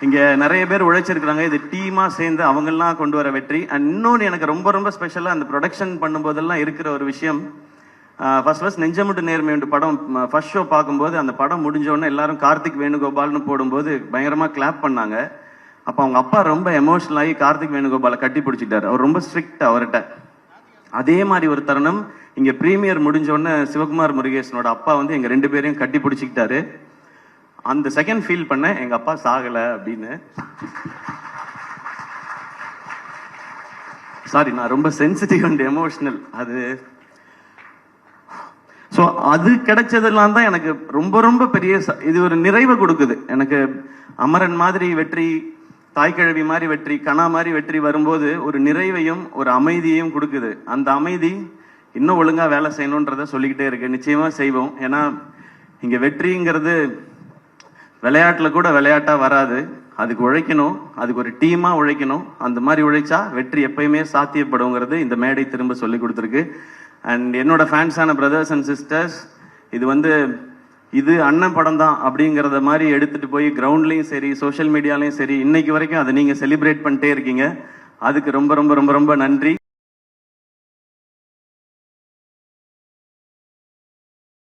இங்கே நிறைய பேர் உழைச்சிருக்கிறாங்க. இது டீமாக சேர்ந்து அவங்கெல்லாம் கொண்டு வர வெற்றி. அண்ட் இன்னொன்று எனக்கு ரொம்ப ரொம்ப ஸ்பெஷலாக அந்த ப்ரொடக்ஷன் பண்ணும்போதெல்லாம் இருக்கிற ஒரு விஷயம், ஃபர்ஸ்ட் நெஞ்சமுட்டு நேர்மை உண்டு படம் ஃபர்ஸ்ட் ஷோ பார்க்கும்போது அந்த படம் முடிஞ்சோடனே எல்லாரும் கார்த்திக் வேணுகோபால்னு போடும்போது பயங்கரமாக கிளாப் பண்ணாங்க. அப்போ அவங்க அப்பா ரொம்ப எமோஷனல் ஆகி கார்த்திக் வேணுகோபாலை கட்டி பிடிச்சிட்டாரு. அவர் ரொம்ப ஸ்ட்ரிக்ட் அவர்கிட்ட. அதே மாதிரி ஒரு தருணம் இங்கே ப்ரீமியர் முடிஞ்சோடனே சிவகுமார் முருகேசனோட அப்பா வந்து எங்கள் 2 பேரையும் கட்டி பிடிச்சிக்கிட்டாரு. அந்த செகண்ட் ஃபீல் பண்ண எங்கள் அப்பா சாகலை அப்படின்னு. சாரி, நான் ரொம்ப சென்சிட்டிவ் அண்ட் எமோஷனல். ஸோ அது கிடைச்சதெல்லாம் தான் எனக்கு ரொம்ப ரொம்ப பெரிய இது ஒரு நிறைவை கொடுக்குது. எனக்கு அமரன் மாதிரி வெற்றி, தாய்க்கிழவி மாதிரி வெற்றி, கணா மாதிரி வெற்றி வரும்போது ஒரு நிறைவையும் ஒரு அமைதியையும் கொடுக்குது. அந்த அமைதி இன்னும் ஒழுங்கா வேலை செய்யணுன்றத சொல்லிக்கிட்டே இருக்கு. நிச்சயமா செய்வோம். ஏன்னா இங்க வெற்றிங்கிறது விளையாட்டுல கூட விளையாட்டா வராது. அதுக்கு உழைக்கணும், அதுக்கு ஒரு டீமா உழைக்கணும். அந்த மாதிரி உழைச்சா வெற்றி எப்பயுமே சாத்தியப்படுங்கிறது இந்த மேடை திரும்ப சொல்லி கொடுத்துருக்கு. அண்ட் என்னோட ஃபேன்ஸான பிரதர்ஸ் அண்ட் சிஸ்டர்ஸ், இது அண்ணன் படம் தான் அப்படிங்கிறத மாதிரி எடுத்துட்டு போய் கிரவுண்ட்லையும் சரி, சோஷியல் மீடியாலையும் சரி, இன்னைக்கு வரைக்கும் அதை நீங்க செலிப்ரேட் பண்ணிட்டே இருக்கீங்க. அதுக்கு ரொம்ப ரொம்ப ரொம்ப ரொம்ப நன்றி.